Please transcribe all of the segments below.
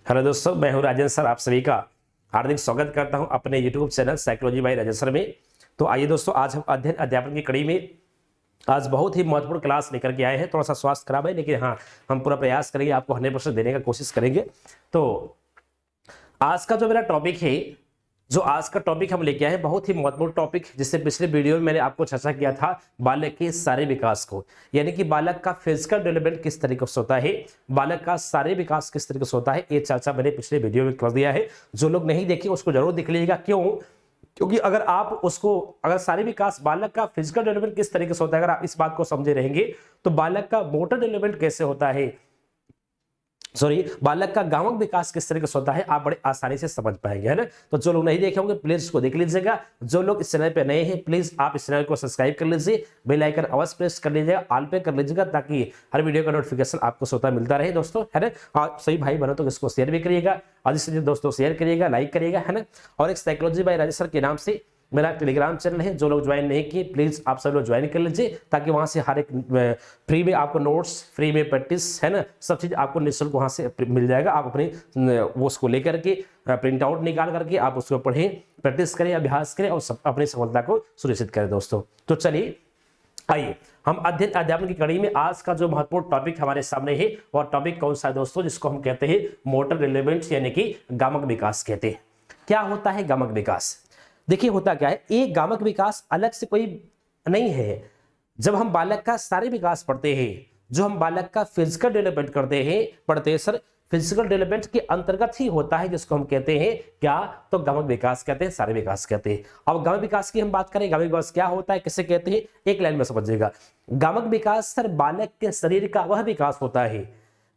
Hello दोस्तों, मैं हूं राजेंद्र सर। आप सभी का हार्दिक स्वागत करता हूं अपने YouTube channel psychology by Rajendra sir में। तो आइए दोस्तों, आज हम अध्ययन अध्यापन की कड़ी में आज बहुत ही महत्वपूर्ण क्लास लेकर के आए हैं। थोड़ा सा स्वास्थ्य खराब है, लेकिन हाँ, हम पूरा प्रयास करेंगे, आपको 100% देने का कोशिश करेंगे। तो आज का जो मेरा टॉपिक है, जो आज का टॉपिक हम लेके आए हैं, बहुत ही महत्वपूर्ण टॉपिक, जिससे पिछले वीडियो में मैंने आपको चर्चा किया था बालक के शारीरिक विकास को, यानी कि बालक का फिजिकल डेवलपमेंट किस तरीके से होता है, बालक का शारीरिक विकास किस तरीके से होता है। ये चर्चा मैंने पिछले वीडियो में कर दिया है। जो लोग नहीं देखे उसको जरूर देख लीजिएगा। क्यों? क्योंकि अगर आप उसको, अगर शारीरिक विकास, बालक का फिजिकल डेवलपमेंट किस तरीके से होता है, अगर आप इस बात को समझे रहेंगे तो बालक का मोटर डेवलपमेंट कैसे होता है, बालक का गामक विकास किस तरीके से होता है, आप बड़े आसानी से समझ पाएंगे, है ना। तो जो लोग नहीं देखे होंगे प्लीज इसको देख लीजिएगा। जो लोग इस चैनल पे नए हैं प्लीज आप इस चैनल को सब्सक्राइब कर लीजिए, बेल आइकन अवश्य प्रेस कर लीजिएगा, ऑल पे कर लीजिएगा, ताकि हर वीडियो का नोटिफिकेशन आपको स्वतः मिलता रहे दोस्तों, है ना। और सही भाई बनो तो इसको शेयर भी करिएगा, और जिससे दोस्तों शेयर करिएगा, लाइक करिएगा, है ना। और एक साइकोलॉजी बाय राजेंद्र सर के नाम से मेरा टेलीग्राम चैनल है, जो लोग ज्वाइन नहीं किए प्लीज आप सब लोग ज्वाइन कर लीजिए, ताकि वहां से हर एक फ्री में आपको नोट्स, फ्री में प्रैक्टिस, है ना, सब चीज आपको निःशुल्क वहां से मिल जाएगा। आप अपने वो उसको लेकर के प्रिंट आउट निकाल करके आप उसको पढ़ें, प्रैक्टिस करें, अभ्यास करें और अपनी सफलता को सुनिश्चित करें दोस्तों। तो चलिए आइए हम अध्ययन अध्यापन की कड़ी में आज का जो महत्वपूर्ण टॉपिक हमारे सामने है, और टॉपिक कौन सा है दोस्तों, जिसको हम कहते हैं मोटर डेवलपमेंट, यानी कि गामक विकास कहते हैं। क्या होता है गामक विकास? देखिए होता क्या है, एक गामक विकास अलग से कोई नहीं है। जब हम बालक का शारीरिक विकास पढ़ते हैं, जो हम बालक का फिजिकल डेवलपमेंट पढ़ते हैं सर, फिजिकल डेवलपमेंट के अंतर्गत ही होता है, जिसको हम कहते हैं क्या, तो गामक विकास कहते हैं, शारीरिक विकास कहते हैं। अब गामक विकास की हम बात करें, गामक विकास क्या होता है, किसे कहते हैं, एक लाइन में समझिएगा। गामक विकास सर बालक के शरीर का वह विकास होता है,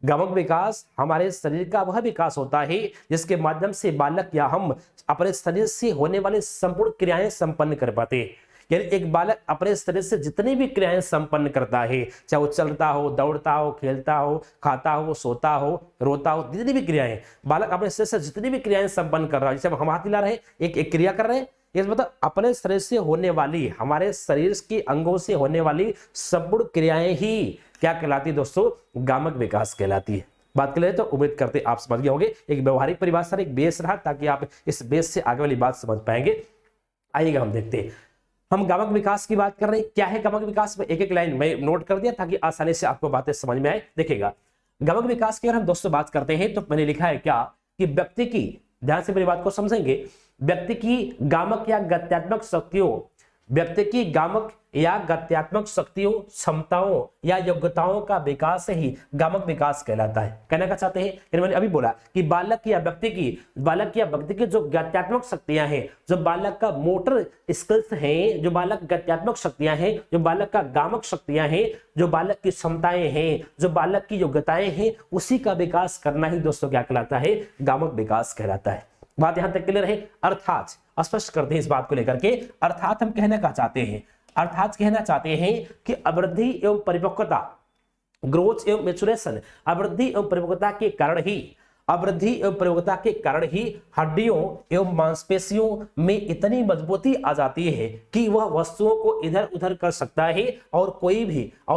गामक विकास हमारे शरीर का वह विकास होता है जिसके माध्यम से बालक या हम अपने शरीर से होने वाले संपूर्ण क्रियाएं संपन्न कर पाते हैं। यानी एक बालक अपने शरीर से जितनी भी क्रियाएं संपन्न करता है, चाहे वो चलता हो, दौड़ता हो, खेलता हो, खाता हो, सोता हो, रोता हो, जितनी भी क्रियाएं बालक अपने शरीर से जितनी भी क्रियाएं संपन्न कर रहा है, जैसे हम हाथ हिला रहे हैं, एक क्रिया कर रहे हैं, ये मतलब अपने शरीर से होने वाली, हमारे शरीर के अंगों से होने वाली संपूर्ण क्रियाएं ही क्या कहलाती है दोस्तों, गामक विकास कहलाती है। बात करें तो उम्मीद करते आप समझ गए होंगे। एक व्यवहारिक परिभाषा, एक बेस रहा, ताकि आप इस बेस से आगे वाली बात समझ पाएंगे। आइएगा हम देखते हैं, हम गामक विकास की बात कर रहे हैं। क्या है गामक विकास में, एक एक लाइन में नोट कर दिया ताकि आसानी से आपको बातें समझ में आए। देखिएगा गामक विकास की अगर हम दोस्तों बात करते हैं, तो मैंने लिखा है क्या कि व्यक्ति की, ध्यान से मेरी बात को समझेंगे, व्यक्ति की गामक या गत्यात्मक शक्तियों, व्यक्ति की गामक या गत्यात्मक शक्तियों, क्षमताओं या योग्यताओं का विकास ही गामक विकास कहलाता है। कहना क्या चाहते हैं, मैंने अभी बोला कि बालक या व्यक्ति की जो गत्यात्मक शक्तियां हैं, जो बालक का मोटर स्किल्स हैं, जो बालक गत्यात्मक शक्तियां हैं, जो बालक का गामक शक्तियां हैं, जो बालक की क्षमताएं हैं, जो बालक की योग्यताएं हैं, उसी का विकास करना ही दोस्तों क्या कहलाता है, गामक विकास कहलाता है। बात यहां तक क्लियर है। अर्थात स्पष्ट करते हैं इस बात को लेकर के, अर्थात हम कहना क्या चाहते हैं, अर्थात कहना चाहते हैं कि अवृद्धि एवं परिपक्वता, ग्रोथ एवं मैच्योरेशन, अवृद्धि एवं परिपक्वता के कारण ही हड्डियों एवं मांसपेशियों में इतनी मजबूती आ जाती है कि वह वस्तुओं को इधर उधर कर सकता है और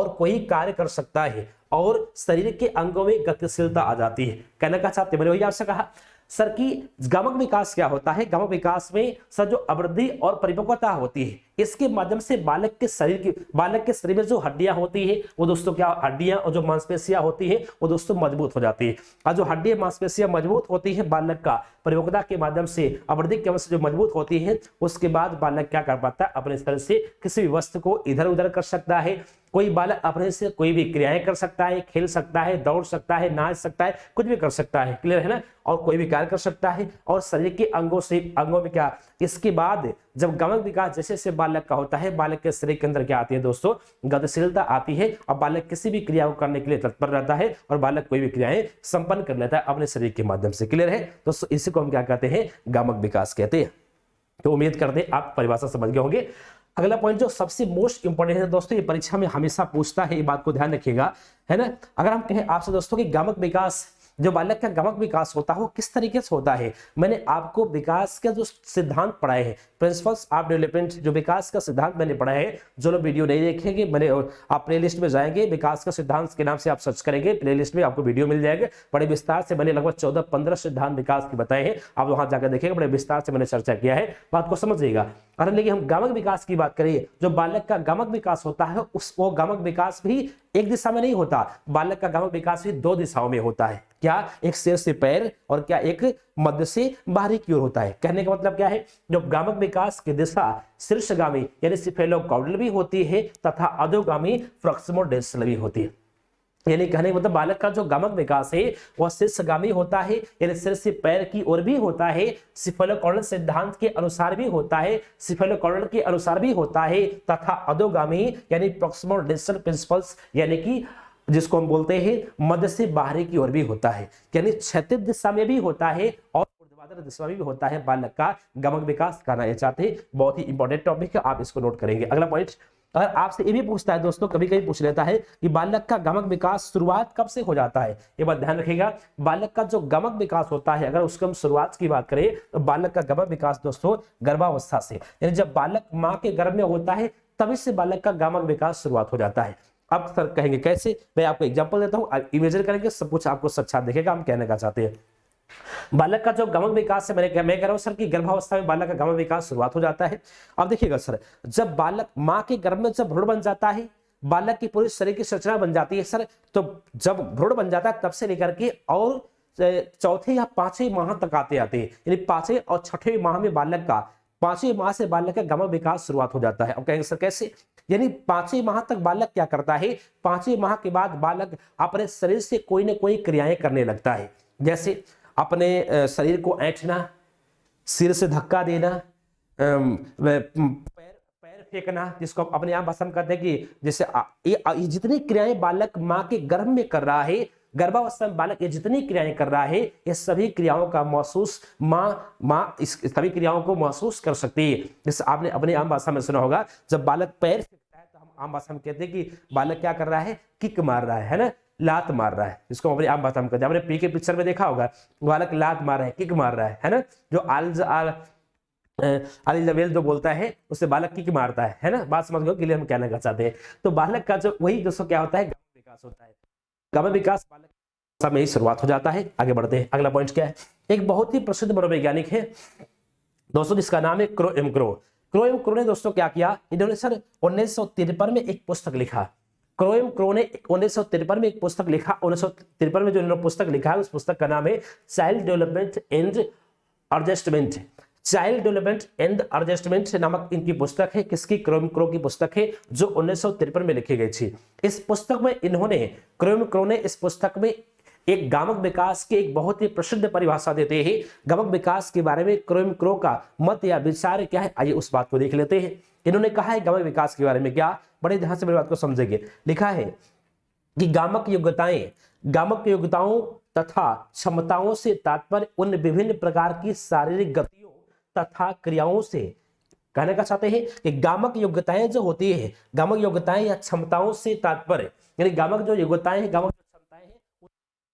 कोई कार्य कर सकता है, और शरीर के अंगों में गतिशीलता आ जाती है। कहना क्या चाहते हैं, मैंने वही आपसे कहा सर कि गामक विकास क्या होता है। गामक विकास में सर जो अवृद्धि और परिपक्वता होती है, इसके माध्यम से बालक के शरीर में जो हड्डियां होती है, वो दोस्तों क्या, हड्डियां और जो मांसपेशियां होती है वो दोस्तों मजबूत हो जाती है। और जो हड्डियां मांसपेशियां मजबूत होती है, बालक का परिपक्वता के माध्यम से, अवृद्धि के माध्यम से जो मजबूत होती है, उसके बाद बालक क्या कर पाता है, अपने शरीर से किसी भी वस्तु को इधर उधर कर सकता है। कोई बालक अपने से कोई भी क्रियाएं कर सकता है, खेल सकता है, दौड़ सकता है, नाच सकता है, कुछ भी कर सकता है, क्लियर है ना, और कोई भी कार्य कर सकता है, और शरीर के अंगों में क्या, इसके बाद जब गामक विकास जैसे जैसे बालक का होता है, बालक के शरीर के अंदर क्या आती है दोस्तों, गतिशीलता आती है, और बालक किसी भी क्रिया को करने के लिए तत्पर रहता है, और बालक कोई भी क्रियाएं संपन्न कर लेता है अपने शरीर के माध्यम से। क्लियर है दोस्तों, इसी को हम क्या कहते हैं, गामक विकास कहते हैं। तो उम्मीद करते हैं आप परिभाषा समझ गए होंगे। अगला पॉइंट जो सबसे मोस्ट इंपोर्टेंट है दोस्तों, ये परीक्षा में हमेशा पूछता है, ये बात को ध्यान रखिएगा, है ना। अगर हम कहें आपसे दोस्तों कि गामक विकास, जो बालक का गामक विकास होता है वो किस तरीके से होता है, मैंने आपको विकास के जो सिद्धांत पढ़ाए हैं, प्रिंसिपल्स ऑफ डेवलपमेंट, जो विकास का सिद्धांत मैंने पढ़ा है। जो लोग वीडियो नहीं देखेंगे, मैंने आप प्लेलिस्ट में जाएंगे, विकास का सिद्धांत के नाम से आप सर्च करेंगे, प्लेलिस्ट में आपको वीडियो मिल जाएगा। बड़े विस्तार से मैंने लगभग 14-15 सिद्धांत विकास के बताए हैं, आप वहां जाकर देखेंगे, बड़े विस्तार से मैंने चर्चा किया है, बात को समझिएगा। और लेकिन हम गामक विकास की बात करें, जो बालक का गामक विकास होता है वो गामक विकास भी एक दिशा में नहीं होता, बालक का गामक विकास भी 2 दिशाओं में होता है। क्या? एक सिर से पैर और क्या एक मध्य से बाहरी की ओर होता है। कहने का मतलब क्या है, जो गामक विकास की दिशा शीर्षगामी यानी सिफेलोकॉर्डल भी होती है तथा अधोगामी प्रॉक्सिमोडेंसल भी होती है। यानी कहने का मतलब बालक का जो गामक विकास है वह शीर्षगामी होता है, यानी सिर से पैर की ओर भी होता है, सिफेलोकॉर्डल सिद्धांत के अनुसार भी होता है, सिफेलोकॉर्डल के अनुसार भी होता है, तथा अधोगामी यानी प्रॉक्सिमोडेंसल प्रिंसिपल्स यानी कि जिसको हम बोलते हैं मध्य से बाहरी की ओर भी होता है, यानी क्षैतिज दिशा में भी होता है और ऊर्ध्वाधर दिशा में भी होता है बालक का गामक विकास कहना यह चाहते हैं। बहुत ही इंपॉर्टेंट टॉपिक है, आप इसको नोट करेंगे। अगला पॉइंट, अगर आपसे ये भी पूछता है दोस्तों, कभी कभी पूछ लेता है कि बालक का गामक विकास शुरुआत कब से हो जाता है, ये बात ध्यान रखिएगा। बालक का जो गामक विकास होता है, अगर उसको हम शुरुआत की बात करें तो बालक का गामक विकास दोस्तों गर्भावस्था से, यानी जब बालक मां के गर्भ में होता है तभी से बालक का गामक विकास शुरुआत हो जाता है। अब सर कहेंगे कैसे, मैं आपको एग्जांपल देता हूं, इमेजिन करेंगे, सब कुछ आपको अच्छा दिखेगा हम कहने का चाहते हैं। बालक का जो गामक विकास है, मैं कह रहा हूं सर कि गर्भावस्था में बालक का गामक विकास शुरुआत हो जाता है। अब देखिएगा सर, जब बालक मां के गर्भ में जब भ्रूण बन जाता है, बालक की पूरी शरीर की संरचना बन जाती है सर, तो जब भ्रूण बन जाता है तब से लेकर के और चौथे या 5वें माह तक आते हैं, यानी 5वें और 6वें माह में बालक का, 5वें माह से बालक का गामक विकास शुरुआत हो जाता है। अब कहेंगे सर कैसे, यानी 5वें माह तक बालक क्या करता है, 5वें माह के बाद बालक अपने शरीर से कोई ना कोई क्रियाएं करने लगता है, जैसे अपने शरीर को ऐंठना, सिर से धक्का देना, पैर फेंकना, जिसको अपने आप भाषा में कहते हैं कि जैसे ये जितनी क्रियाएं बालक मां के गर्भ में कर रहा है, गर्भावस्था में बालक ये जितनी क्रियाएं कर रहा है, ये सभी क्रियाओं का महसूस मां इस सभी क्रियाओं को महसूस कर सकती है। जैसे आपने अपने आम भाषा में सुना होगा, जब बालक पैर फेंकता है तो हम आम भाषा में कहते हैं कि बालक क्या कर रहा है, किक मार रहा है ना, लात मार रहा है, जिसको अपनी आम भाषा में कहते हैं। आपने पी के पिक्चर में देखा होगा, बालक लात मार रहा है, किक मार रहा है ना, जो आलिल जो बोलता है उससे बालक किक मारता है ना, बात समझ गए क्लियर हम कहना चाहते हैं। तो बालक का जो वही दोस्तों क्या होता है, गामक विकास होता है। गामक विकास बालक में ही शुरुआत हो जाता है। आगे बढ़ते हैं, अगला पॉइंट क्या है, एक बहुत ही प्रसिद्ध मनोवैज्ञानिक है दोस्तों जिसका नाम है क्रो एम क्रो ने दोस्तों क्या किया, इन्होंने सर 1953 में एक पुस्तक लिखा। क्रो ने 1953 में एक पुस्तक लिखा। 1953 में जो इन्होंने पुस्तक लिखा है उस पुस्तक का नाम है child development and adjustment. Child development and adjustment नामक इनकी पुस्तक है, किसकी, क्रो की पुस्तक है, जो 1953 में लिखी गई थी। इस पुस्तक में इन्होंने क्रो ने इस पुस्तक में एक गामक विकास की एक बहुत ही प्रसिद्ध परिभाषा देते हैं। गामक विकास के बारे में क्रो का मत या विचार क्या है, आइए उस बात को देख लेते हैं। इन्होंने कहा है गामक विकास के बारे में क्या, बड़े ध्यान से मेरी बात को समझेंगे। लिखा है कि गामक योग्यताओं तथा क्षमताओं से तात्पर्य उन विभिन्न प्रकार की शारीरिक गतियों तथा क्रियाओं से, कहने का चाहते हैं कि गामक योग्यताएं जो होती है, गामक योग्यताएं या क्षमताओं से तात्पर्य, यानी गामक जो योग्यताएं हैं, गामक जो क्षमताएं हैं,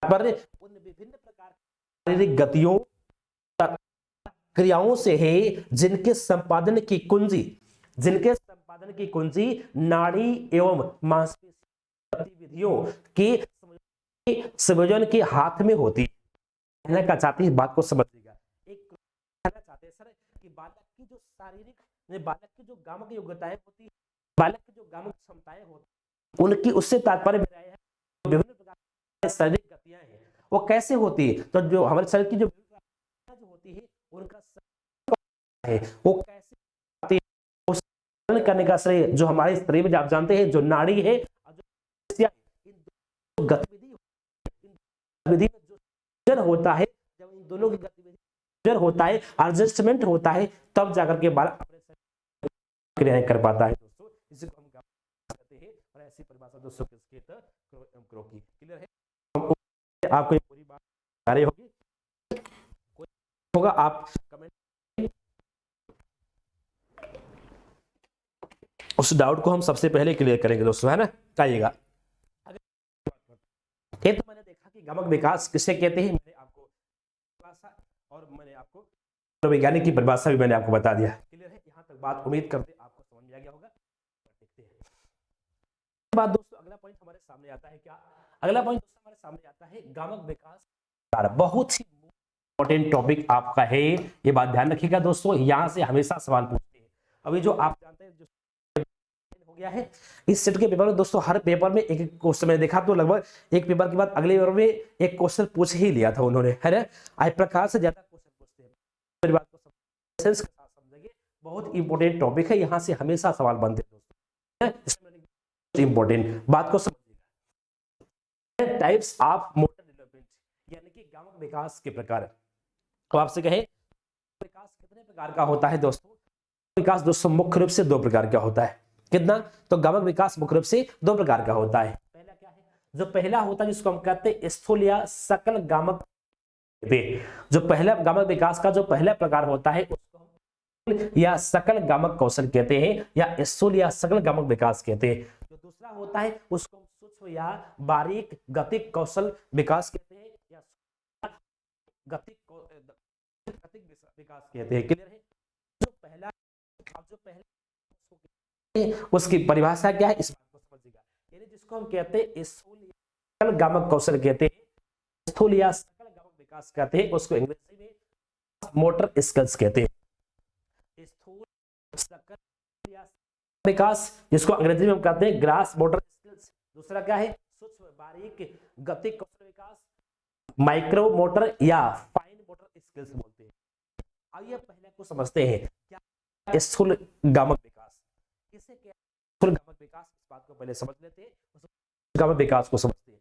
तात्पर्य उन विभिन्न प्रकार की शारीरिक गतियों तथा क्रियाओं से है जिनके संपादन की कुंजी नाड़ी एवं मांसपेशी गतिविधियों के संयोजन के हाथ में होती है। कहना का चाहते हैं, बात को समझिएगा। एक कहना चाहते हैं सर कि बालक की जो शारीरिक, बालक की जो गामक योग्यताएं होती है, बालक की जो गामक क्षमताएं होती है, उनकी उससे तात्पर्य मेरा है विभिन्न प्रकार की शारीरिक गतियां हैं वो कैसे होती है, तो जो हमारे शरीर की जो होती है उनका है वो कैसे होती है, करने का श्रेय जो हमारे शरीर में आप जानते हैं जो नाड़ी है, गतिविधि में जो होता है, जब इन दोनों की गतिविधि होता है, एडजस्टमेंट होता है, तब जाकर के बालक अपने क्रियाएं कर पाता है दोस्तों। इसी को हम कहते हैं, और ऐसी परिभाषा दोस्तों किसकी, क्रो की। क्लियर है आपको, ये पूरी बात आ रही होगी, कोई होगा आप कमेंट, उस डाउट को हम सबसे पहले क्लियर करेंगे दोस्तों, है ना। आइएगा, तो मैंने देखा कि गामक विकास किसे कहते हैं, मैंने आपको और मैंने आपको वैज्ञानिक की परिभाषा भी मैंने आपको बता दिया। क्लियर है? यहाँ तक बात उम्मीद करते आपको समझ में आ गया होगा। देखते हैं बात दोस्तों, अगला पॉइंट हमारे सामने आता है क्या? अगला पॉइंट दोस्तों हमारे सामने आता है गामक विकास। बहुत ही इंपॉर्टेंट टॉपिक आपका है, ये बात ध्यान रखिएगा दोस्तों, यहाँ से हमेशा सवाल पूछते हैं। अभी जो आप जानते हैं जो हो गया है इस सेट के पेपर में दोस्तों, हर पेपर में एक एक क्वेश्चन मैंने देखा तो लगभग एक पेपर के बाद अगले पेपर में एक क्वेश्चन पूछ ही लिया था उन्होंने, है ना? आज प्रकार से ज्यादा क्वेश्चन पूछते हैं। मेरी बात को सेंस के साथ समझेंगे, बहुत इंपॉर्टेंट टॉपिक है, यहाँ से हमेशा सवाल बनते हैं दोस्तों। इंपॉर्टेंट बात को समझिएगा। टाइप्स ऑफ मोटर डेवलपमेंट, यानी कि गामक विकास के प्रकार। तो आपसे कहें विकास कितने प्रकार का होता है दोस्तों? विकास दोस्तों मुख्य रूप से दो प्रकार का होता है। कितना? तो गामक विकास मुख्य रूप से दो प्रकार का होता है। पहला क्या है? जो पहला होता है जिसको हम कहते हैं स्थूल या सकल गामक। जो पहला गामक विकास का जो पहला प्रकार होता है उसको हम या सकल गामक कौशल कहते हैं, या स्थूल या सकल गामक विकास कहते हैं। जो दूसरा होता है उसको हम सूक्ष्म या बारीक गतिक कौशल विकास कहते हैं, या गतिक विकास कहते हैं। क्लियर है? जो पहला उसकी परिभाषा क्या है इस बात को समझिएगा। यानी जिसको हम कहते हैं स्थूल या सकल गामक कौशल कहते हैं, स्थूल या सकल गामक विकास कहते हैं, उसको अंग्रेजी में मोटर स्किल्स कहते हैं। स्थूल सकल या विकास जिसको अंग्रेजी में हम कहते हैं ग्रास मोटर स्किल्स। दूसरा क्या है? सूक्ष्म बारीक गतिक कौशल विकास, माइक्रो मोटर या फाइन मोटर स्किल्स बोलते हैं। आइए पहले को समझते हैं, क्या स्थूल गामक विकास किसे कहते हैं? स्थूल गामक विकास, इस बात को पहले समझ लेते हैं, गामक विकास को समझते हैं।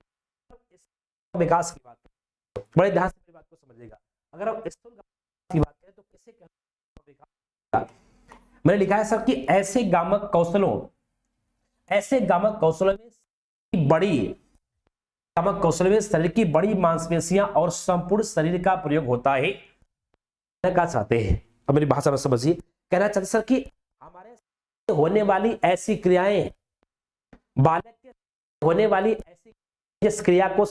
विकास की बात करें बड़े ध्यान से मेरी बात को समझिएगा। अगर हम स्थूल गामक की बात करें तो किसे कहते हैं? मैंने लिखा है सर कि ऐसे गामक कौशलों में बड़ी गामक कौशल में शरीर की बड़ी मांसपेशियां और संपूर्ण शरीर का प्रयोग होता है। कहना चाहते हैं, अब मेरी भाषा में समझिए, कहना चाहते सर कि हमारे होने वाली ऐसी क्रियाएं, बालक के होने वाली ऐसी जिस क्रिया को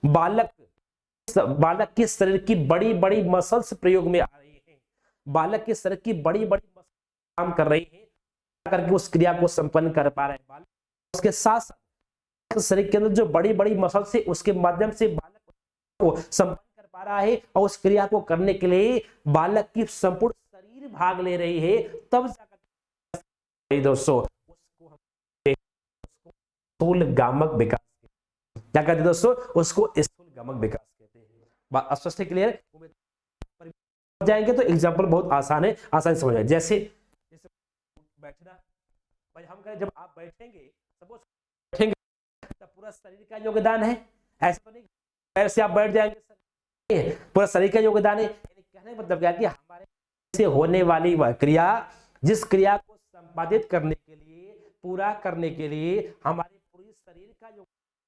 बालक के शरीर की बड़ी बड़ी मसल्स प्रयोग में आ रही है, बालक के शरीर की बड़ी बड़ी मसल्स काम कर रही है करके उस क्रिया को संपन्न कर पा रहे हैं बालक। उसके साथ साथ शरीर के अंदर जो बड़ी बड़ी मसल्स है उसके माध्यम से बालक को संपन्न कर पा रहा है, और उस क्रिया को करने के लिए बालक की संपूर्ण शरीर भाग ले रही है, तब जाकर दोस्तों उसको हम स्थूल गामक विकास क्या कहते हैं दोस्तों? उसको स्थूल गामक विकास कहते हैं। बात स्पष्ट है? क्लियर है? जाएंगे तो एग्जांपल बहुत आसान है, आसान समझ में। जैसे बैठना, भाई हम कहें जब आप बैठेंगे तब पूरा शरीर का योगदान है, ऐसा तो नहीं पैर से आप बैठ जाएंगे, पूरा शरीर का योगदान है। कहने मतलब क्या कि हमारे से होने वाली वह क्रिया, जिस क्रिया को संपादित करने के लिए, पूरा करने के लिए हमारे पूरे शरीर का योगदान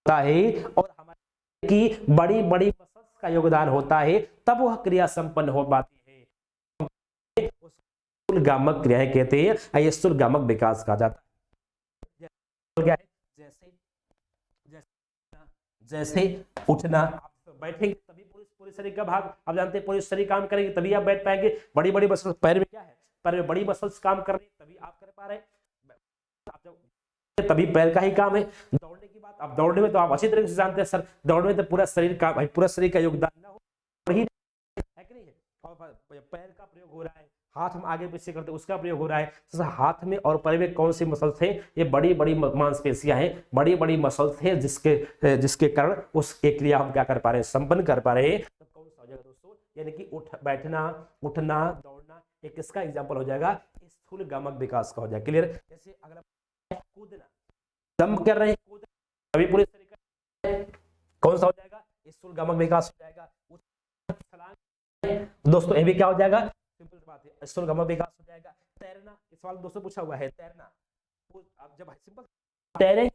होता है और हमारे की बड़ी बड़ी मसल्स का योगदान होता है, तब वह क्रिया संपन्न हो पाती है। स्थूल गामक क्रियाएं कहते हैं, ये स्थूल गामक विकास कहा जाता है। क्या है? जैसे उठना, बैठेंगे तभी पूरे शरीर का भाग, आप जानते हैं पूरे शरीर काम करेंगे तभी आप बैठ पाएंगे। बड़ी बड़ी मसल्स पैर में क्या है? पैर में बड़ी मसल्स काम कर रही है तभी आप कर पा रहे हैं, तभी पैर का ही काम है। दौड़ने की बात, आप दौड़ने में तो आप अच्छी तरीके से जानते हैं सर, दौड़ने में तो पूरा शरीर का, भाई पूरा शरीर का योगदान ना हो वही है कि नहीं है? और पैर का प्रयोग हो रहा है, हाथ हम आगे पीछे करते हैं उसका प्रयोग हो रहा है। तो हाथ में और पैर में कौन सी मसल्स हैं? ये बड़ी बड़ी मांसपेशियां हैं, बड़ी बड़ी मसल्स हैं, जिसके कारण उस क्रिया हम क्या कर पा रहे हैं? संपन्न कर पा रहे हैं। तो कौन सा हो जाएगा दोस्तों? यानी कि बैठना, उठना, दौड़ना, एक किसका एग्जाम्पल हो जाएगा? स्थूल गामक विकास का हो जाएगा। क्लियर? जैसे अगला कूदना, जंप कर रहे हैं, कूद तभी पूरे शरीर का कौन सा हो जाएगा? स्थूल गामक विकास हो जाएगा। दोस्तों ये भी क्या हो जाएगा? सिंपल बात है, स्थूल गामक विकास हो जाएगा। तैरना, इस सवाल दोस्तों पूछा हुआ है, तैरना आप जब सिंपल तैरेंगे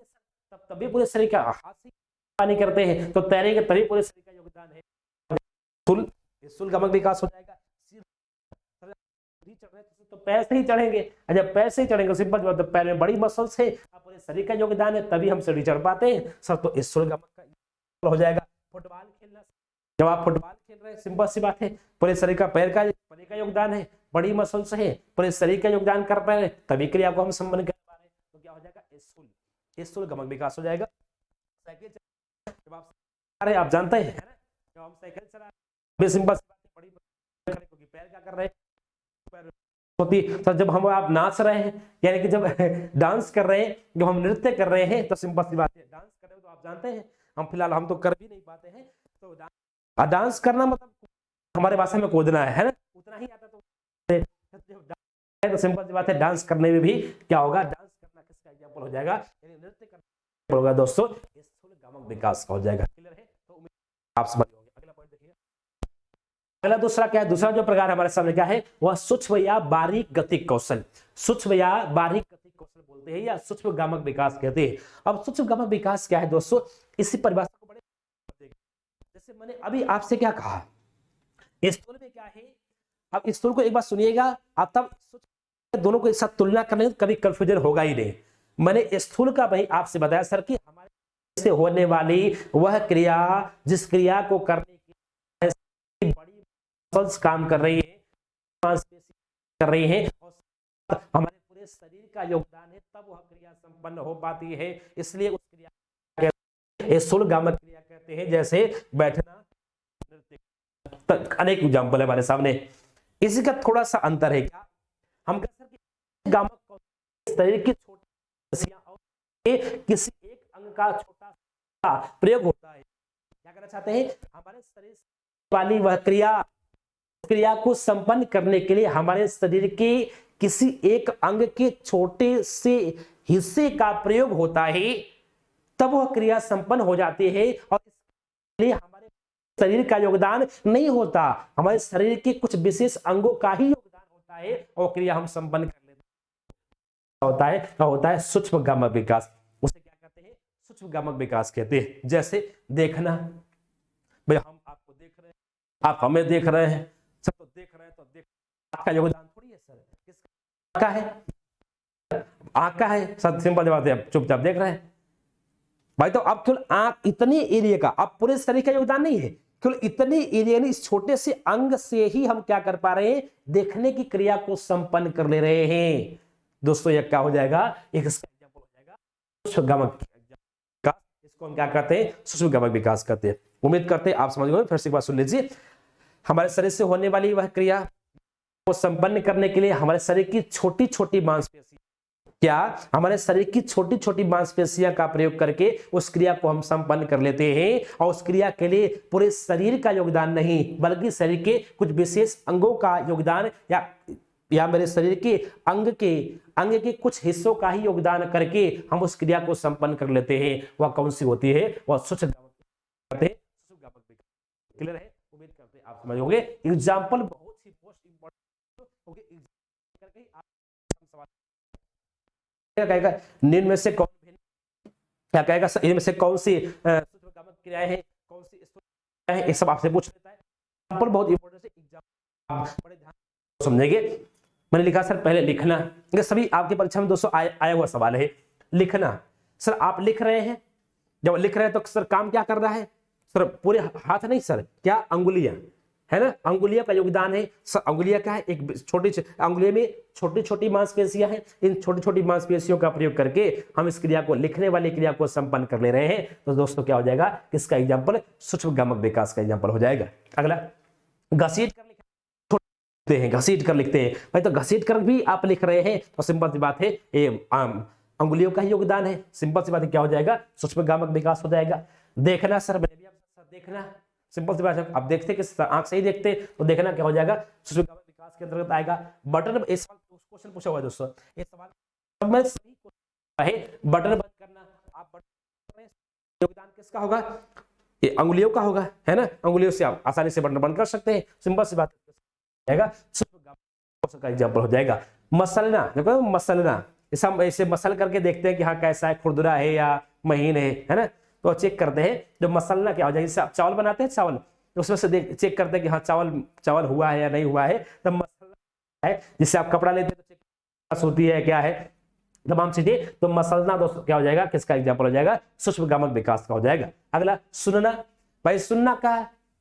तब तभी पूरे शरीर का, हाथ से पानी करते हैं तो तैरेंगे तभी पूरे शरीर का योगदान है, स्थूल गामक विकास हो जाएगा। तो पैर से ही चढ़ेंगे, जब पैर से ही चढ़ेंगे सिंपल बात, पैर में बड़ी मसल्स है, पूरे शरीर का योगदान है, तभी हम सीढ़ी चढ़ पाते हैं सर, तो स्थूल गामक का हो जाएगा। फुटबॉल खेलना जब आप फुटबॉल खेल रहे हैं, सिंपल सी बात है, पूरे शरीर का पैर का योगदान है, बड़ी मसल्स है, पूरे शरीर का योगदान कर पा रहे हैं, तभी क्रिया को हम संपन्न कर पा रहे हैं। तो क्या हो जाएगा, स्थूल गमक विकास हो जाएगा। साइकिल जब आप रहे आप जानते हैं ना, जब हम साइकिल चला रहे हैं, सिंपल सी बात है, बड़ी क्योंकि पैर क्या कर रहे हैं, पैर होती। तो जब हम आप नाच रहे हैं, यानी कि जब डांस कर रहे हैं, जब हम नृत्य कर रहे हैं, तो सिंपल सी बात है, डांस कर रहे हो तो आप जानते हैं, हम फिलहाल हम तो कर भी नहीं पाते हैं, तो डांस करना मतलब हमारे भाषा में कूदना है ना, उतना ही आता। तो सिंपल सी बात है, डांस करने में भी क्या होगा, डांस करना किसका एग्जांपल हो जाएगा, यानी नृत्य करना होगा दोस्तों, स्थूल गमक विकास का हो जाएगा। क्लियर है, तो आप समझ होंगे। अगला पॉइंट देखिए, अगला दूसरा क्या है, दूसरा जो प्रकार हमारे सामने क्या है, वह सूक्ष्म या बारीक गतिक कौशल, सूक्ष्म या बारीक गतिक कौशल बोलते हैं, या सूक्ष्म गमक विकास कहते हैं। अब सूक्ष्म गमक विकास क्या है दोस्तों, इसी परिभाषा को बड़े, जैसे मैंने अभी आपसे क्या कहा, स्थूल में क्या है, अब स्थूल को एक बार सुनिएगा, आप तब दोनों को एक साथ तुलना करने कभी कंफ्यूजन होगा ही नहीं। मैंने स्थूल का भाई आपसे बताया सर कि हमारे से होने वाली वह क्रिया, जिस क्रिया को करने की बड़ी मसल्स काम कर रही है, मांसपेशी कर रही है, और हमारे पूरे शरीर का योगदान है, तब वह क्रिया संपन्न हो पाती है। इसलिए उस क्रिया स्थूल गमक क्रिया कहते हैं, जैसे बैठना, नृत्य, अनेक एग्जाम्पल है हमारे सामने। इसी का थोड़ा सा अंतर है, क्या हम कह सकते गमक शरीर की छोटी और किसी एक अंग का छोटा सा प्रयोग होता है। क्या करना चाहते हैं, हमारे शरीर वाली वह क्रिया को संपन्न करने के लिए हमारे शरीर के किसी एक अंग के छोटे से हिस्से का प्रयोग होता है, तब वह क्रिया संपन्न हो जाती है। और इसलिए हमारे शरीर का योगदान नहीं होता, हमारे शरीर के कुछ विशेष अंगों का ही योगदान होता है, और क्रिया हम संपन्न कर लेते हैं। होता है सूक्ष्म गमक विकास। उसे क्या कहते हैं, सूक्ष्म गमक विकास कहते हैं। जैसे देखना, भाई हम आपको देख रहे हैं, आप हमें देख रहे हैं, सब तो देख रहे हैं, तो देख आपका योगदान थोड़ी है सर, किसका है, आंख का है, सब सिंपल बात है, चुपचाप देख रहे हैं भाई। तो अब केवल आंख इतने एरिया का, अब पूरे शरीर का योगदान नहीं है, केवल इतने एरिया इस छोटे से अंग से ही हम क्या कर पा रहे हैं, देखने की क्रिया को संपन्न कर ले रहे हैं। दोस्तों ये क्या हो जाएगा, एक एग्जांपल हो जाएगा सूक्ष्म गमक विकास। इसको हम क्या कहते हैं, सूक्ष्म गमक विकास कहते हैं। उम्मीद करते हैं आप समझ गए। फिर से एक बार सुन लीजिए, हमारे शरीर से होने वाली वह क्रिया को संपन्न करने के लिए हमारे शरीर की छोटी छोटी मांसपेशी, क्या हमारे शरीर की छोटी छोटी मांसपेशियां का प्रयोग करके उस क्रिया को हम संपन्न कर लेते हैं। और उस क्रिया के लिए पूरे शरीर का योगदान नहीं, बल्कि शरीर के कुछ विशेष अंगों का योगदान, या मेरे शरीर के अंग के कुछ हिस्सों का ही योगदान करके हम उस क्रिया को संपन्न कर लेते हैं। वह कौन सी होती है, वह सूक्ष्म गमक विकास। क्लियर है, उम्मीद करते हैं आप समझोगे। एग्जाम्पल बहुत ही मोस्ट इंपॉर्टेंट कहेगा, निम्न में से कौन, क्या कहेगा इनमें से कौन सी सूक्ष्म गमक क्रियाएं हैं, कौन सी स्थूल है, ये सब आपसे पूछ लेता है। एग्जांपल बहुत इंपॉर्टेंट है, एग्जांपल बड़े ध्यान से समझेंगे। मैंने लिखा सर पहले लिखना, ये सभी आपकी परीक्षा में दोस्तों आया हुआ सवाल है। लिखना, सर आप लिख रहे हैं, जब लिख रहे हैं तो सर काम क्या कर रहा है, सर पूरे हाथ नहीं सर, क्या अंगुलियां है ना, अंगुलियों का योगदान है। अंगुलियां क्या है, एक छोटी अंगुलियों में छोटी छोटी मांसपेशियां हैं, इन छोटी छोटी मांसपेशियों का प्रयोग करके हम इस क्रिया को, लिखने वाली क्रिया को संपन्न कर ले रहे हैं। तो दोस्तों क्या हो जाएगा, किसका एग्जाम्पल, सूक्ष्म गमक विकास का एग्जाम्पल हो जाएगा। अगला, घसीट कर लिखते हैं, घसीट कर लिखते हैं भाई, तो घसीट कर भी आप लिख रहे हैं, तो सिंपल सी बात है ये अंगुलियों का ही योगदान है। सिंपल सी बात है, क्या हो जाएगा, सूक्ष्म गमक विकास हो जाएगा। देखना, सर मैंने भी आपसे देखना, सिंपल सी बात है, आप देखते कि आंख से ही देखते, तो देखना क्या हो जाएगा, सूक्ष्म गमक विकास के अंतर्गत आएगा। बटन, इस क्वेश्चन पूछा हुआ है दोस्तों, ये सवाल में सही है, बटन बंद करना, आप बटन योगदान किसका होगा, ये अंगुलियों का होगा, है ना, अंगुलियों से आप आसानी से बटन बंद कर सकते हैं। सिंपल सी बात जाएगा, सूक्ष्म गमक का एग्जांपल हो जाएगा। मसलना, देखो मसलना, ऐसे मसल करके देखते हैं कि हाँ कैसा है, खुरदुरा है या महीन है ना, तो चेक करते हैं। जब मसलना क्या हो जाएगा, जैसे आप चावल बनाते हैं, चावल उसमें से चेक करते हैं कि हाँ चावल हुआ है या नहीं हुआ है, तब मसलना है। जिससे आप कपड़ा लेते हैं तो चेक होती है क्या है, तमाम चीजें, तो मसलना दोस्तों क्या हो जाएगा, किसका एग्जाम्पल हो जाएगा, सूक्ष्म गमक विकास का हो जाएगा। अगला, सुनना, भाई सुनना का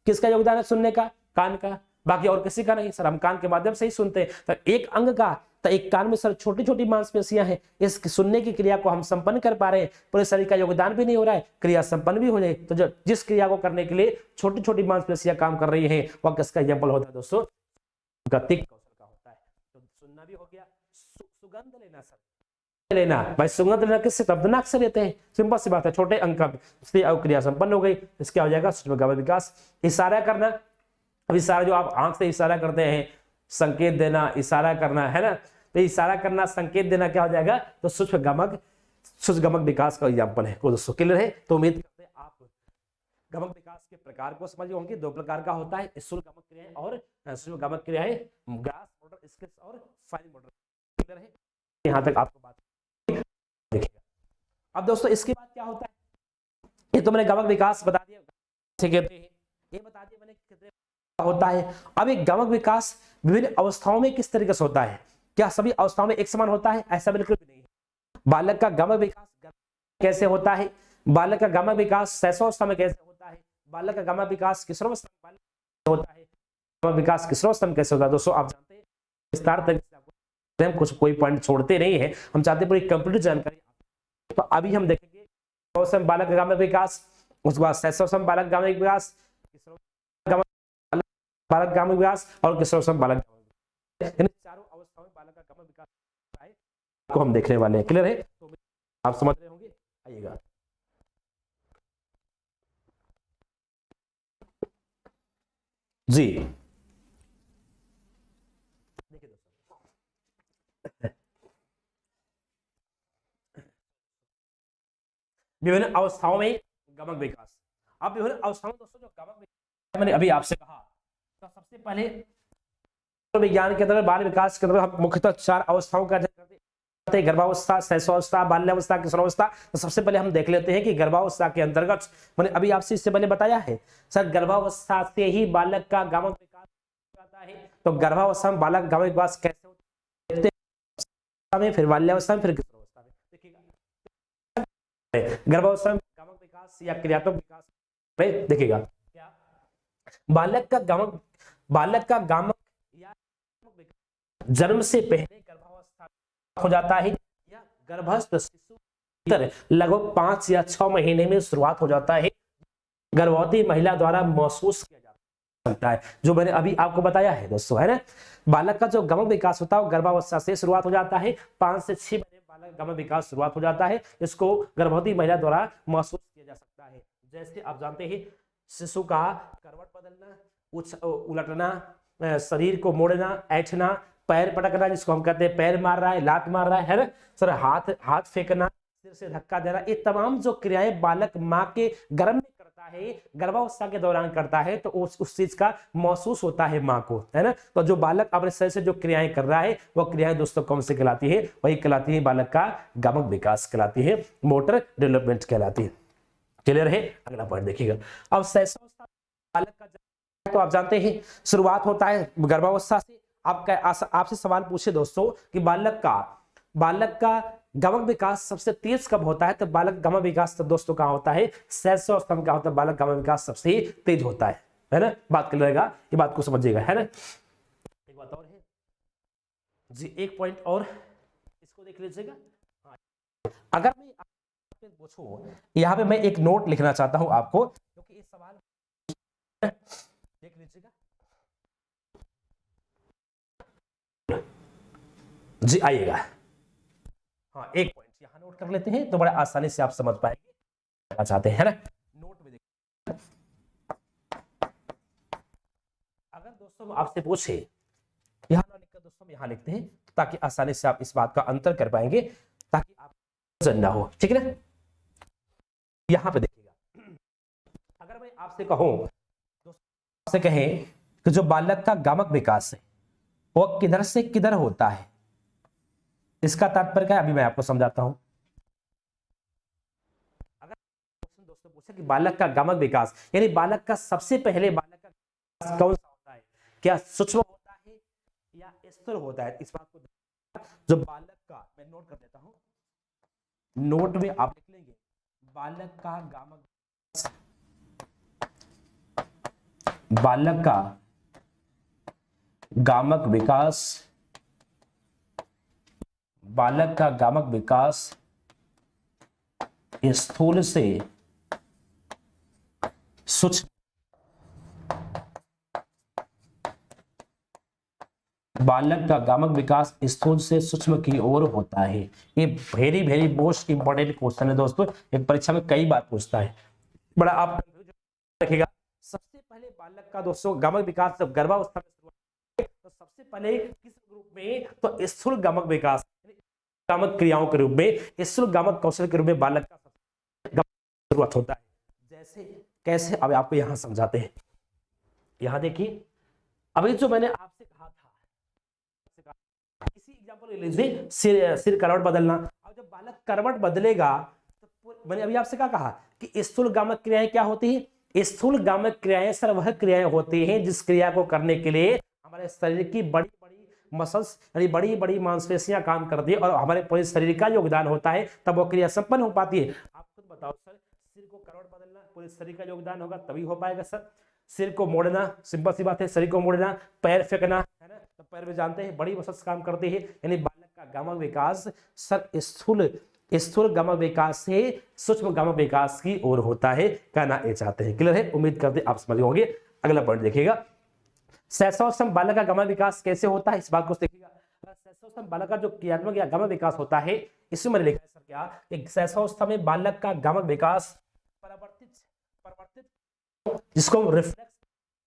किसका योगदान है सुनने का? कान का, बाकी और किसी का नहीं सर, हम कान के माध्यम से ही सुनते हैं। तो एक अंग का, तो एक कान में सर छोटी छोटी मांसपेशियां हैं, इस सुनने की क्रिया को हम संपन्न कर पा रहे हैं, पूरे शरीर का योगदान भी नहीं हो रहा है, क्रिया संपन्न भी हो जाए। तो जो जिस क्रिया को करने के लिए छोटी छोटी मांसपेशियां काम कर रही है, वह किसका एग्जाम्पल होता है दोस्तों? गतिक कौशल का होता है। तो सुनना भी हो गया। सुगंध लेना सर, लेना भाई, सुगंध लेना किससे? तर्दनाक से लेते हैं, सिंपल सी बात है, छोटे अंग का क्रिया संपन्न हो गई। इसका हो जाएगा सूक्ष्म गामा विकास। इशारा करना, अब इशारा जो आप आंख से इशारा करते हैं, संकेत देना, इशारा करना है ना, तो इशारा करना, संकेत देना क्या हो जाएगा? तो सूक्ष्म गमक विकास का एग्जाम्पल है। को दोस्तों क्लियर है? तो उम्मीद करते हैं आप गमक विकास के प्रकार को समझ होंगे। दो प्रकार का होता है, स्थूल गमक क्रियाएं और सूक्ष्म गमक क्रियाएं, ग्रास मोटर स्किल्स और फाइन मोटर। क्लियर है? यहाँ तक आपको बात देखिएगा। अब दोस्तों इसके बाद क्या होता है? ये तो मैंने गमक विकास बता दिया, कहते हैं ये बता दिया मैंने कितने होता है। अब एक गमक विकास विभिन्न अवस्थाओं में किस तरीके से होता है? क्या सभी अवस्थाओं में एक समान होता है? ऐसा बिल्कुल भी नहीं है। बालक का गमक विकास कैसे होता है? बालक का गमक विकास शैशवावस्था में कैसे होता है? बालक का गमक विकास किशोरावस्था में होता है? गमक विकास किशोरावस्था में कैसे होता है? दोस्तों आप जानते हैं विस्तार तरीके से आपको, हम कुछ कोई पॉइंट छोड़ते नहीं है, हम चाहते हैं पूरी कंप्लीट जानकारी। तो अभी हम देखेंगे बालक का गमक विकास, उसके बाद शैशवावस्था में बालक गमक विकास, बालक गमक विकास और किशोरावस्था में बालक गमक विकास, इन चारों अवस्थाओं में बालक का गमक विकास है को हम देखने वाले हैं। क्लियर है? तो आप समझ रहे होंगे। आइएगा जी, देखिए दोस्तों विभिन्न अवस्थाओं में गमक विकास। अब विभिन्न अवस्थाओं में दोस्तों जो गमक विकास मैंने अभी आपसे कहा, तो सबसे पहले विज्ञान के अंदर बाल विकास के अंदर हम मुख्यतः चार अवस्थाओं का अध्ययन करते हैं, गर्भावस्था, शैशवावस्था, बाल्यावस्था, किशोरावस्था। तो सबसे पहले हम देख लेते हैं कि गर्भावस्था के अंतर्गत मैंने अभी आपसे इससे पहले बताया है सर, गर्भावस्था से ही बालक का गमक विकास होता है। तो गर्भावस्था में बालक गमक विकास कैसे होता है, फिर बाल्यावस्था में, फिर किशोरावस्था में। देखिएगा गर्भावस्था में गमक विकास या क्रियात्मक विकास देखिएगा क्या बालक का गमक या जन्म से पहले गर्भावस्था हो जाता है, या गर्भस्थ शिशु भीतर लगभग 5 या 6 महीने में शुरुआत हो जाता है, गर्भवती महिला द्वारा महसूस किया जा सकता है, जो मैंने अभी आपको बताया है दोस्तों, है ना। बालक का जो गमक विकास होता है वो गर्भावस्था से शुरुआत हो जाता है, 5 से 6 महीने बालक गमक विकास शुरुआत हो जाता है, इसको गर्भवती महिला द्वारा महसूस किया जा सकता है। जैसे आप जानते हैं शिशु का करवट बदलना, उलटना, शरीर को मोड़ना, ऐंठना, पैर पटकना, जिसको हम कहते हैं पैर मार रहा है, लात मार रहा है ना सर, हाथ फेंकना, सिर से धक्का देना, ये तमाम जो क्रियाएं बालक माँ के गर्भ में करता है, गर्भावस्था के दौरान करता है, तो उस चीज का महसूस होता है माँ को, है ना। तो जो बालक अपने शरीर से जो क्रियाएं कर रहा है, वह क्रियाएं दोस्तों कौन से कहलाती है? वही कहलाती है बालक का गमक विकास कहलाती है, मोटर डेवलपमेंट कहलाती है। क्लियर है? अगला पॉइंट देखिएगा। अब शैशवावस्था बालक का, तो आप जानते हैं शुरुआत होता है गर्भावस्था से। आपसे सवाल पूछे दोस्तों कि बालक का गमक विकास सबसे तेज कब होता है? तो बालक गमक विकास तो दोस्तों कहां होता है? शैशवावस्था में क्या होता है? बालक गमक विकास सबसे तेज होता है ना। बात कर लेगा, ये बात को समझिएगा, है ना। एक बात और है जी, एक पॉइंट और इसको देख लीजिएगा। अगर मैं पूछूं, यहाँ पे मैं एक नोट लिखना चाहता हूं आपको, क्योंकि इस सवाल देख लीजिएगा जी। आइएगा, हाँ एक पॉइंट यहाँ नोट कर लेते हैं तो बड़ा आसानी से आप समझ पाएंगे चाहते हैं ना। नोट में देखिए, अगर दोस्तों आपसे पूछे, यहाँ ना लिखकर दोस्तों यहाँ लिखते हैं ताकि आसानी से आप इस बात का अंतर कर पाएंगे, ताकि आप ना हो, ठीक है ना। यहाँ पे देखिएगा, अगर मैं आपसे कहूं, आपसे कहें कि जो बालक का गमक विकास है वो किधर से किधर होता है, इसका तात्पर्य क्या है अभी मैं आपको समझाता हूं। अगर दोस्तों पूछे कि बालक का गमक विकास यानी बालक का सबसे पहले बालक का विकास कौन सा होता है, क्या सूक्ष्म होता है या स्थूल होता है, इस बात को जो बालक का, मैं नोट कर देता हूं, नोट में आप लिख लेंगे बालक का गमक बालक का गामक विकास, बालक का गामक विकास स्थूल से सूक्ष्म, बालक का गामक विकास स्थूल से सूक्ष्म की ओर होता है। ये very very most important question है दोस्तों, एक परीक्षा में कई बार पूछता है, बड़ा आप रखिएगा। सबसे पहले बालक का दोस्तों गामक विकास जब गर्भावस्था में शुरुआत तो सबसे पहले किस रूप में, तो स्थूल गामक विकास, गामक क्रियाओं के रूप में, स्थूल गामक कौशल के रूप में बालक का शुरुआत होता है। जैसे कैसे, अब आपको यहां समझाते हैं। यहां देखिए, अभी जो मैंने आपसे कहा था, इसी एग्जांपल ले लीजिए, सिर करवट बदलना। अब जब बालक करवट बदलेगा तो मैंने अभी आपसे क्या कहा कि स्थूल गामक क्रियाएं क्या होती है। स्थूल गामक क्रियाएं सर वह क्रियाएं होती हैं जिस क्रिया को करने के लिए हमारे शरीर की बड़ी बड़ी मसल्स यानी बड़ी बड़ी मांसपेशियां काम करती है और हमारे पूरे शरीर का योगदान होता है, तब वो क्रिया संपन्न हो पाती है। आप खुद बताओ सर, सिर को करवट बदलना पूरे शरीर का योगदान होगा तभी हो पाएगा सर। सिर को मोड़ना सिंपल सी बात है, शरीर को मोड़ना, पैर फेंकना है ना, तो पैर में जानते हैं बड़ी मसल्स काम करती है। यानी बालक का गामक विकास सर स्थूल गामक विकास से सूक्ष्म गामक विकास की ओर होता है, कहना ये चाहते हैं। क्लियर है, उम्मीद करते आप समझ होंगे। अगला पॉइंट देखिएगा, शैशवावस्था बालक का गामक विकास कैसे होता है, इस बात को देखिएगा। शैशवावस्था बालक का जो क्रियात्मक या गामक विकास होता है, इसमें मैंने लिखा है सर क्या, एक शैशवावस्था में बालक का गामक विकास परिवर्तित जिसको हम रिफ्लेक्स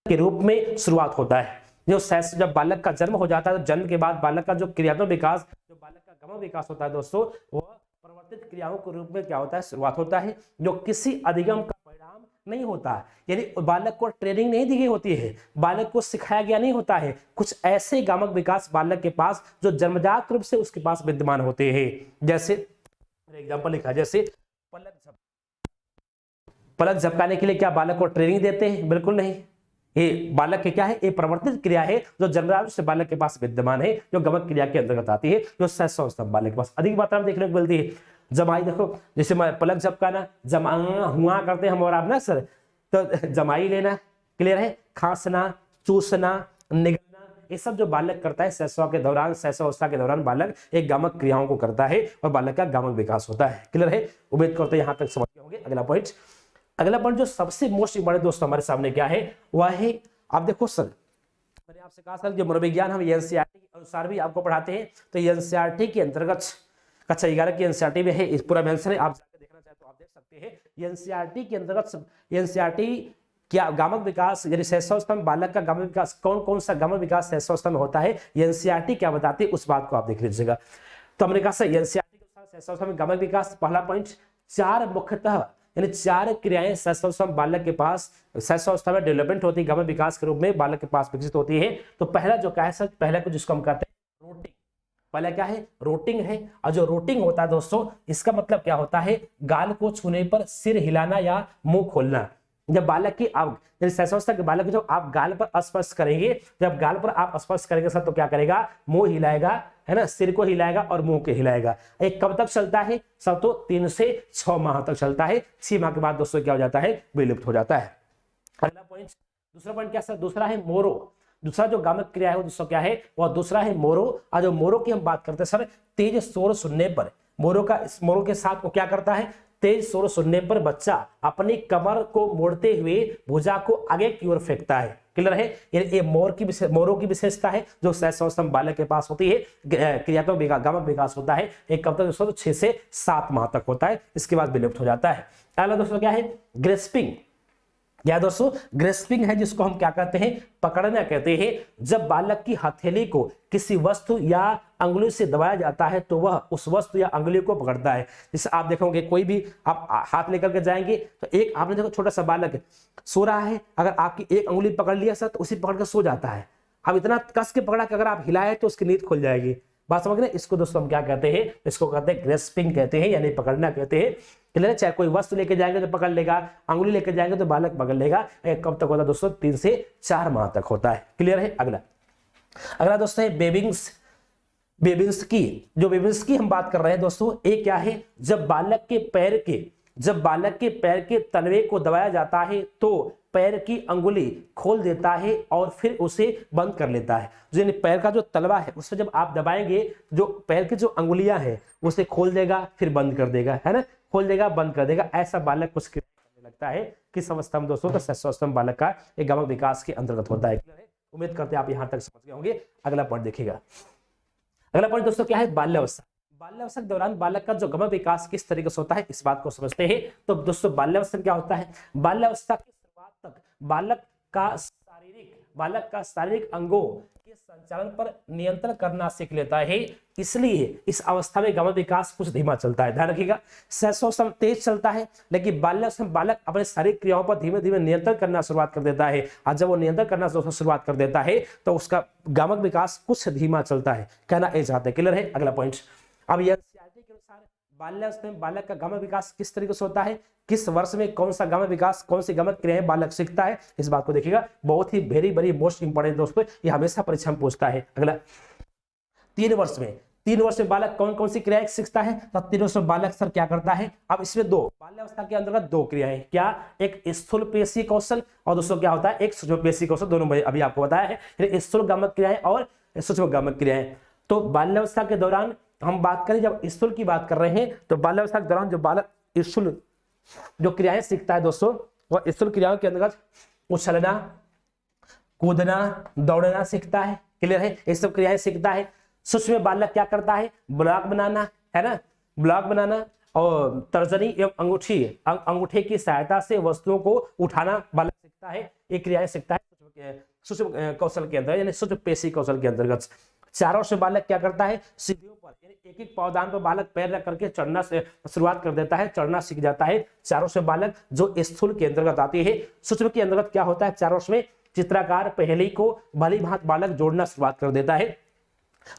के रूप में शुरुआत होता है। जब बालक का जन्म हो जाता है तो जन्म के बाद बालक का जो क्रियात्मक विकास, जो बालक का गामक विकास होता है दोस्तों, वह परिवर्तित क्रियाओं के रूप में क्या होता है, शुरुआत होता है, जो किसी अधिगम का परिणाम नहीं होता। यानी बालक को ट्रेनिंग नहीं दी गई होती है, बालक को सिखाया गया नहीं होता है, कुछ ऐसे गामक विकास बालक के पास जो जन्मजात रूप से उसके पास विद्यमान होते हैं। जैसे एग्जांपल लिखा, जैसे पलक झपकाने के लिए क्या बालक को ट्रेनिंग देते हैं, बिल्कुल नहीं। ये बालक के क्या है, ये परिवर्तित क्रिया है जो जन्मजात से बालक के पास विद्यमान है, जो गमक क्रिया के अंतर्गत आती है, जो शैशवावस्था बालक के पास अधिक मात्रा में देखने को मिलती है। जमाई देखो, जैसे पलक झपकाना, जमा हुआ करते हैं हम और आप ना सर, तो जमाई लेना, क्लियर है, खांसना, चूसना, निगलना, ये सब जो बालक करता है शैशवावस्था के दौरान बालक एक गामक क्रियाओं को करता है और बालक का गामक विकास होता है। क्लियर है, उम्मीद करते हैं यहां तक समझ गए होंगे। अगला पॉइंट जो सबसे मोस्ट इंपॉर्टेंट दोस्तों हमारे सामने क्या है, वह है, आप देखो सर, मैंने आपसे कहा सर जो मनोविज्ञान हम एनसीईआरटी के अनुसार भी आपको पढ़ाते हैं, तो एनसीईआरटी के अंतर्गत कक्षा 11 की एनसीईआरटी में है, इस पूरा मेंशन है, आप जाकर देखना चाहे तो आप देख सकते हैं। एनसीईआरटी के अंतर्गत एनसीईआरटी क्या गामक विकास यानी शैशवावस्था में बालक का गामक विकास, कौन कौन सा गामक विकास शैशवावस्था में होता है, एनसीईआरटी क्या बताती है उस बात को आप देख लीजिएगा। तो हमने कहा सर एनसीईआरटी के अनुसार शैशवावस्था में गामक विकास, पहला पॉइंट, 4 मुख्यतः यानी 4 क्रियाएं शैशवावस्था में बालक के पास, शैशवावस्था में डेवलपमेंट होती है, गामक विकास के रूप में बालक के पास विकसित होती है। तो पहला जो क्या है सर, पहला को जिसको हम कहते हैं रोटिंग, पहला क्या है, रोटिंग है। और जो रोटिंग होता है दोस्तों, इसका मतलब क्या होता है, गाल को छूने पर सिर हिलाना या मुंह खोलना। जब बालक की आप शैशवावस्था के बालक जब आप गाल पर स्पर्श करेंगे, जब गाल पर आप स्पर्श करेंगे सर, तो क्या करेगा, मुंह हिलाएगा, है ना, सिर को हिलाएगा और मुंह के हिलाएगा। एक कब तक चलता है सब, तो 3 से 6 माह तक चलता है। 6 माह के बाद दोस्तों क्या हो जाता है, विलुप्त हो जाता है। अगला पॉइंट, दूसरा पॉइंट क्या सर, दूसरा है मोरो। दूसरा जो गामक क्रिया है वो दोस्तों क्या है, वह दूसरा है मोरो। और जो मोरो की हम बात करते हैं सर, तेज शोर सुनने पर मोरो के साथ वो क्या करता है, तेज शोर सुनने पर बच्चा अपनी कमर को मोड़ते हुए भुजा को आगे की ओर फेंकता है। क्लियर है, ये मोरों की विशेषता है जो शैशवावस्था में बालक के पास होती है। क्रियात्मक गामक विकास होता है, एक कब तक दोस्तों, तो 6 से 7 माह तक होता है, इसके बाद विलुप्त हो जाता है। अगला दोस्तों क्या है, ग्रेस्पिंग। क्या दोस्तों, ग्रेस्पिंग है जिसको हम क्या कहते हैं, पकड़ना कहते हैं। जब बालक की हथेली को किसी वस्तु या अंगुली से दबाया जाता है तो वह उस वस्तु या अंगुली को पकड़ता है। जैसे आप देखोगे कोई भी आप हाथ लेकर के जाएंगे तो एक आपने देखो छोटा सा बालक सो रहा है, अगर आपकी एक अंगुली पकड़ लिया सर तो उसी पकड़ कर सो जाता है। अब इतना कस के पकड़ा कि अगर आप हिलाए तो उसकी नींद खुल जाएगी। बात समझ रहे, इसको दोस्तों हम क्या कहते हैं, इसको कहते हैं ग्रेस्पिंग कहते हैं, यानी पकड़ना कहते हैं। क्लियर, चाहे कोई वस्तु लेके जाएंगे तो पकड़ लेगा, अंगुली लेके जाएंगे तो बालक पकड़ लेगा। कब तक होता है दोस्तों, 3 से 4 माह तक होता है। क्लियर है। अगला दोस्तों है बेबिंस्की हम बात कर रहे हैं दोस्तों। ये क्या है, जब बालक के पैर के तलवे को दबाया जाता है तो पैर की अंगुली खोल देता है और फिर उसे बंद कर लेता है। यानी पैर का जो तलवा है उस पर जब आप दबाएंगे जो पैर की जो अंगुलियां हैं उसे खोल देगा फिर बंद कर देगा, है ना, खोल देगा बंद कर देगा। ऐसा बालक कुछ करने लगता है। किस अवस्था में दोस्तों? तो शिशुअवस्था में बालक का एक गमक विकास के अंतर्गत होता है। उम्मीद करते हैं आप यहां तक समझ गए होंगे। अगला पॉइंट देखिएगा। अगला पॉइंट दोस्तों क्या है? बाल्यावस्था। बाल्यावस्था के दौरान बालक का जो गमक विकास किस तरीके से होता है इस बात को समझते हैं। तो दोस्तों बाल्यावस्था क्या होता है? बाल्यावस्था की शुरुआत तक बालक का शारीरिक अंगों के संचालन पर नियंत्रण करना सीख लेता है। इसलिए इस अवस्था में गमक विकास कुछ धीमा चलता है। ध्यान रखिएगा, शिशुअवस्था में तेज चलता है, लेकिन बाल्यावस्था में बालक अपने शारीरिक क्रियाओं पर धीमे धीमे नियंत्रण करना शुरुआत कर देता है। और जब वो नियंत्रण करना शुरुआत कर देता है तो उसका गमक विकास कुछ धीमा चलता है। कहना ये चाहते हैं। क्लियर है? अगला पॉइंट। अब एनसीईआरटी के अनुसार बाल्यावस्था में बालक का गमक विकास किस तरीके से होता है, किस वर्ष में कौन सा गमक विकास, कौन सी गमक क्रियाएं बालक सीखता है, इस बात को देखिएगा। बहुत ही वेरी मोस्ट इंपॉर्टेंट दोस्तों, ये हमेशा परीक्षा में पूछता है। अगला 3 वर्ष में बालक कौन कौन सी क्रियाएं सीखता है? तो 3 वर्ष में बालक सर क्या करता है? अब इसमें बाल्यावस्था के अंतर्गत 2 क्रियाएं, क्या? एक स्थूल पेशी कौशल और दोस्तों क्या होता है? एक सूक्ष्म पेशी कौशल। दोनों अभी आपको बताया है, स्थूल गमक क्रियाएं और सूक्ष्म गमक क्रियाएं। तो बाल्यावस्था के दौरान हम बात करें, जब स्थूल की बात कर रहे हैं तो बाल्यावस्था के दौरान जो बालक स्थूल जो क्रियाएं सीखता है दोस्तों, वह स्थूल क्रियाओं के अंतर्गत उछलना, कूदना, दौड़ना सीखता है। क्लियर है? ये सब क्रियाएं सीखता है। सूक्ष्म में बालक क्या करता है? ब्लॉक बनाना, है ना, ब्लॉक बनाना और तर्जनी एवं अंगूठे की सहायता से वस्तुओं को उठाना बालक सीखता है। ये क्रियाएं सीखता है सूक्ष्म कौशल के अंतर्गत, यानी सूक्ष्म पेशी कौशल के अंतर्गत। 4 वर्ष में बालक क्या करता है? सीढ़ियों पर, यानी एक पावदान पर बालक पैर रख करके चढ़ना से शुरुआत कर देता है, चढ़ना सीख जाता है। 4 वर्ष में बालक जो स्थूल के अंतर्गत आती है। सूक्ष्म के अंतर्गत क्या होता है? 4 वर्ष में चित्राकार पहेली को भली भांति बालक जोड़ना शुरुआत कर देता है।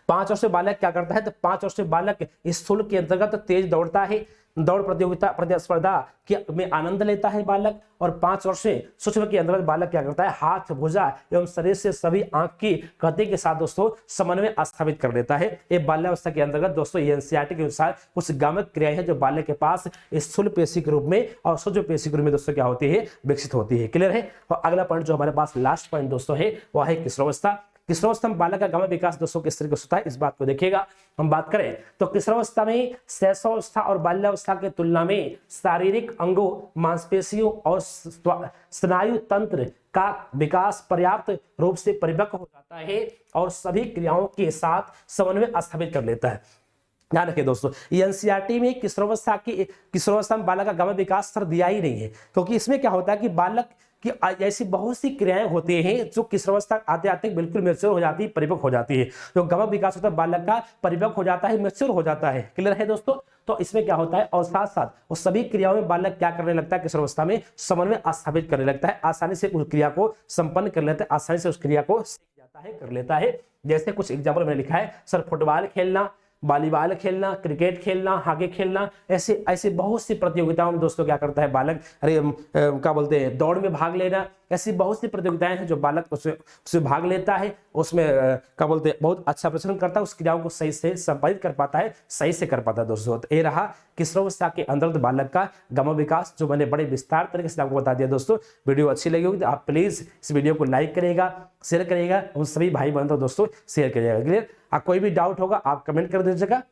5 वर्ष में बालक क्या करता है? तो 5 वर्ष में बालक स्थूल के अंतर्गत तेज दौड़ता है, दौड़ प्रतियोगिता प्रतिस्पर्धा में आनंद लेता है बालक। और 5 वर्ष में सूक्ष्म के अंतर्गत बालक क्या करता है? हाथ, भुजा एवं शरीर से सभी आंख की गति के साथ दोस्तों समन्वय स्थापित कर देता है। ये बाल्यावस्था के अंतर्गत दोस्तों एनसीईआरटी के अनुसार कुछ गमक क्रियाएं हैं जो बालक के पास स्थूल पेशी के रूप में और सूक्ष्म पेशी के रूप में दोस्तों क्या होती है? विकसित होती है। क्लियर है? और अगला पॉइंट जो हमारे पास लास्ट पॉइंट दोस्तों है वह है किशोरावस्था। किशोरावस्था में बालक का गमक विकास दोस्तों किस तरीके से होता है इस बात को देखिएगा। हम बात करें तो किशोरावस्था में शैशवावस्था और बाल्यावस्था के तुलना में शारीरिक अंगों, मांसपेशियों और स्नायु तंत्र का विकास पर्याप्त रूप से परिपक्व हो जाता है और सभी क्रियाओं के साथ समन्वय स्थापित कर लेता है। ध्यान रखिए दोस्तों, एनसीईआरटी में किशोरावस्था में बालक का गमक विकास सर दिया ही नहीं है, क्योंकि इसमें क्या होता है कि बालक कि ऐसी बहुत सी क्रियाएं होती हैं जो किशोरावस्था आते आते बिल्कुल मैच्योर हो जाती है, परिपक्व हो जाती है। जो गमक विकास होता है बालक का परिपक्व हो जाता है, मैच्योर हो जाता है। क्लियर है दोस्तों? तो इसमें क्या होता है, और साथ साथ वो सभी क्रियाओं में बालक क्या करने लगता है? किशोरावस्था में समन्वय स्थापित करने लगता है, आसानी से उस क्रिया को संपन्न कर लेता है, आसानी से उस क्रिया को सीख जाता है, कर लेता है। जैसे कुछ एग्जाम्पल मैंने लिखा है सर, फुटबॉल खेलना, वॉलीबॉल खेलना, क्रिकेट खेलना, हॉकी खेलना, ऐसे बहुत सी प्रतियोगिताओं में दोस्तों क्या करता है बालक, क्या बोलते हैं, दौड़ में भाग लेना, ऐसी बहुत सी प्रतियोगिताएं हैं जो बालक उसमें भाग लेता है, उसमें क्या बोलते हैं बहुत अच्छा प्रदर्शन करता है, उस क्रियाओं को सही से संपादित कर पाता है, सही से कर पाता है दोस्तों। तो ये रहा किशोरावस्था के अंतर्गत बालक का गमक विकास, जो मैंने बड़े विस्तार तरीके से आपको बता दिया दोस्तों। वीडियो अच्छी लगी होगी तो आप प्लीज इस वीडियो को लाइक करिएगा, शेयर करिएगा, उन सभी भाई बहनों दोस्तों शेयर करिएगा। क्लियर? कोई भी डाउट होगा आप कमेंट कर दीजिएगा,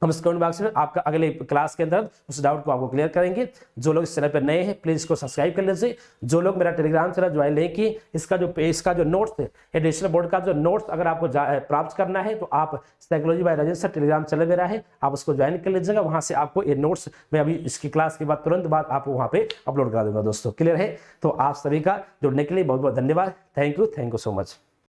हम इस कमेंट बॉक्स में आपका अगले क्लास के अंदर उस डाउट को आपको क्लियर करेंगे। जो लोग इस चैनल पर नए हैं प्लीज इसको सब्सक्राइब कर लीजिए। जो लोग मेरा टेलीग्राम चैनल ज्वाइन नहीं किए, इसका जो नोट्स है, एडिशनल बोर्ड का जो नोट्स अगर आपको प्राप्त करना है तो आप psychology by Rajesh sir Telegram channel मेरा है, आप उसको ज्वाइन कर लीजिएगा। वहां से आपको ये नोट्स मैं अभी इसकी क्लास के बाद तुरंत बाद आपको वहां पे अपलोड करा दूंगा दोस्तों। क्लियर है? तो आप सभी का जुड़ने के लिए बहुत बहुत धन्यवाद। Thank you so much.